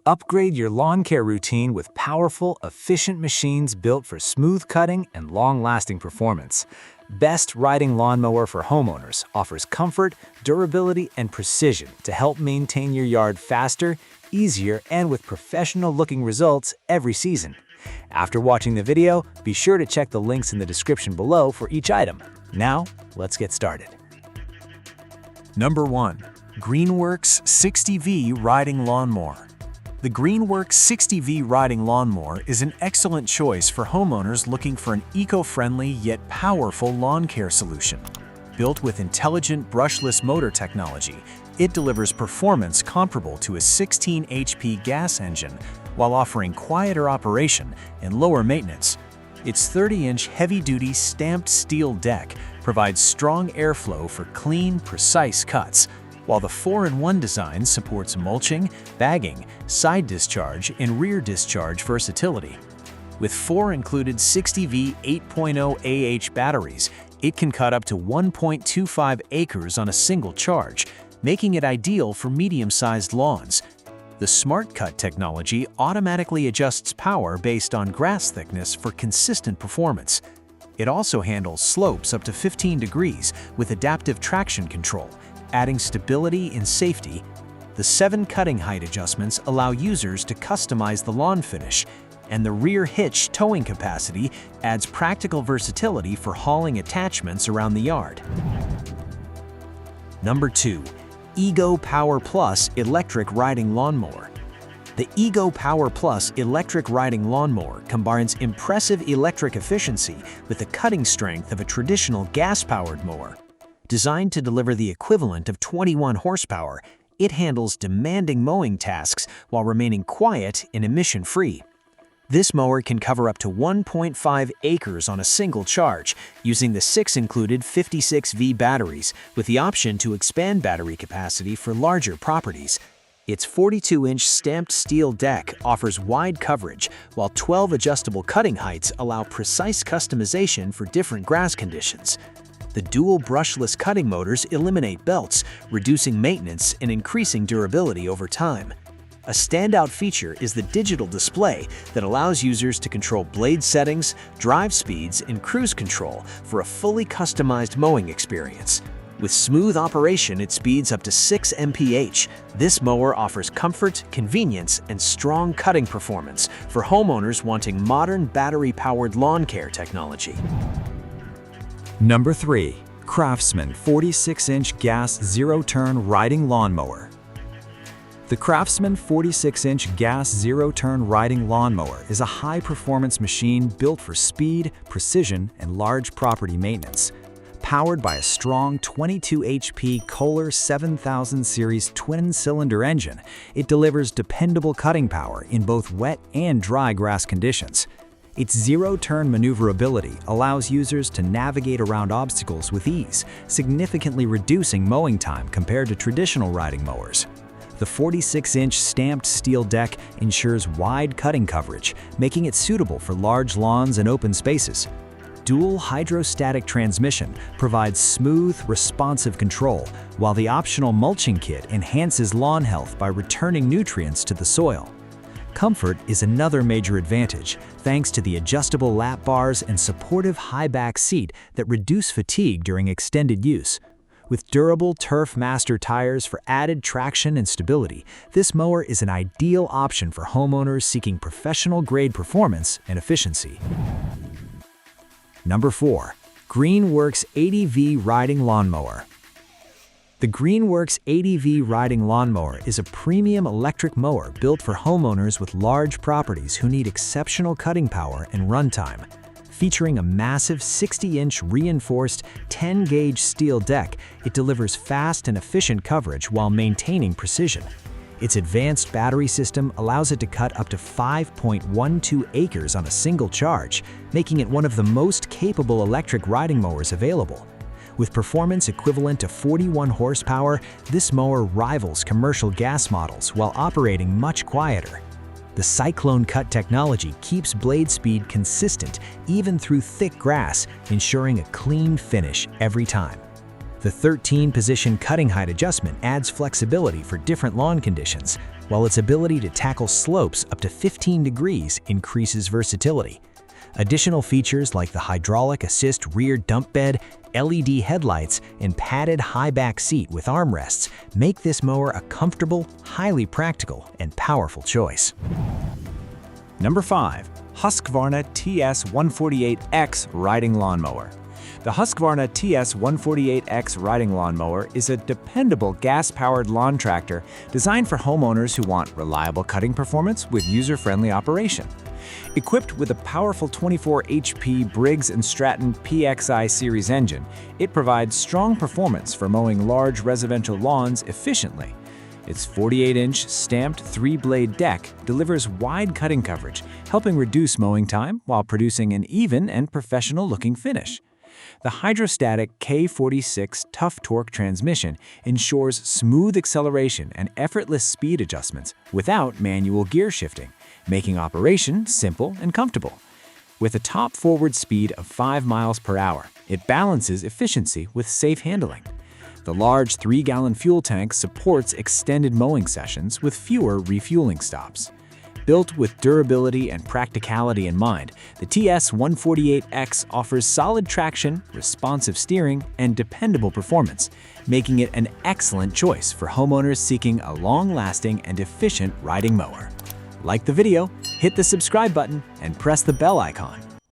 Upgrade your lawn care routine with powerful, efficient machines built for smooth cutting and long-lasting performance. Best Riding Lawnmower for Homeowners offers comfort, durability, and precision to help maintain your yard faster, easier, and with professional-looking results every season. After watching the video, be sure to check the links in the description below for each item. Now, let's get started. Number 1. Greenworks 60V Riding Lawnmower. The Greenworks 60V Riding Lawnmower is an excellent choice for homeowners looking for an eco-friendly yet powerful lawn care solution. Built with intelligent brushless motor technology, it delivers performance comparable to a 16 HP gas engine while offering quieter operation and lower maintenance. Its 30-inch heavy-duty stamped steel deck provides strong airflow for clean, precise cuts, while the 4-in-1 design supports mulching, bagging, side discharge, and rear discharge versatility. With 4 included 60V 8.0 AH batteries, it can cut up to 1.25 acres on a single charge, making it ideal for medium-sized lawns. The Smart Cut technology automatically adjusts power based on grass thickness for consistent performance. It also handles slopes up to 15 degrees with adaptive traction control, adding stability and safety. The 7 cutting height adjustments allow users to customize the lawn finish, and the rear hitch towing capacity adds practical versatility for hauling attachments around the yard. Number 2. Ego Power Plus Electric Riding Lawnmower. The Ego Power Plus Electric Riding Lawnmower combines impressive electric efficiency with the cutting strength of a traditional gas-powered mower. Designed to deliver the equivalent of 21 horsepower, it handles demanding mowing tasks while remaining quiet and emission-free. This mower can cover up to 1.5 acres on a single charge, using the 6 included 56V batteries, with the option to expand battery capacity for larger properties. Its 42-inch stamped steel deck offers wide coverage, while 12 adjustable cutting heights allow precise customization for different grass conditions. The dual brushless cutting motors eliminate belts, reducing maintenance and increasing durability over time. A standout feature is the digital display that allows users to control blade settings, drive speeds, and cruise control for a fully customized mowing experience. With smooth operation at speeds up to 6 mph, this mower offers comfort, convenience, and strong cutting performance for homeowners wanting modern battery-powered lawn care technology. Number 3. Craftsman 46-inch Gas Zero-Turn Riding Lawnmower. The Craftsman 46-inch Gas Zero-Turn Riding Lawnmower is a high-performance machine built for speed, precision, and large property maintenance. Powered by a strong 22 HP Kohler 7000 series twin-cylinder engine, it delivers dependable cutting power in both wet and dry grass conditions. Its zero-turn maneuverability allows users to navigate around obstacles with ease, significantly reducing mowing time compared to traditional riding mowers. The 46-inch stamped steel deck ensures wide cutting coverage, making it suitable for large lawns and open spaces. Dual hydrostatic transmission provides smooth, responsive control, while the optional mulching kit enhances lawn health by returning nutrients to the soil. Comfort is another major advantage, thanks to the adjustable lap bars and supportive high-back seat that reduce fatigue during extended use. With durable Turf Master tires for added traction and stability, this mower is an ideal option for homeowners seeking professional-grade performance and efficiency. Number 4. Greenworks 80V Riding Lawnmower. The Greenworks 80V Riding Lawnmower is a premium electric mower built for homeowners with large properties who need exceptional cutting power and runtime. Featuring a massive 60-inch reinforced 10-gauge steel deck, it delivers fast and efficient coverage while maintaining precision. Its advanced battery system allows it to cut up to 5.12 acres on a single charge, making it one of the most capable electric riding mowers available. With performance equivalent to 41 horsepower, this mower rivals commercial gas models while operating much quieter. The Cyclone Cut technology keeps blade speed consistent even through thick grass, ensuring a clean finish every time. The 13-position cutting height adjustment adds flexibility for different lawn conditions, while its ability to tackle slopes up to 15 degrees increases versatility. Additional features like the hydraulic assist rear dump bed, LED headlights, and padded high back seat with armrests make this mower a comfortable, highly practical, and powerful choice. Number 5. Husqvarna TS148X Riding Lawnmower. The Husqvarna TS148X Riding Lawnmower is a dependable gas-powered lawn tractor designed for homeowners who want reliable cutting performance with user-friendly operation. Equipped with a powerful 24 HP Briggs & Stratton PXI series engine, it provides strong performance for mowing large residential lawns efficiently. Its 48-inch stamped 3-blade deck delivers wide cutting coverage, helping reduce mowing time while producing an even and professional-looking finish. The hydrostatic K46 Tough Torque transmission ensures smooth acceleration and effortless speed adjustments without manual gear shifting, making operation simple and comfortable. With a top forward speed of 5 miles per hour, it balances efficiency with safe handling. The large 3-gallon fuel tank supports extended mowing sessions with fewer refueling stops. Built with durability and practicality in mind, the TS148X offers solid traction, responsive steering, and dependable performance, making it an excellent choice for homeowners seeking a long-lasting and efficient riding mower. Like the video, hit the subscribe button, and press the bell icon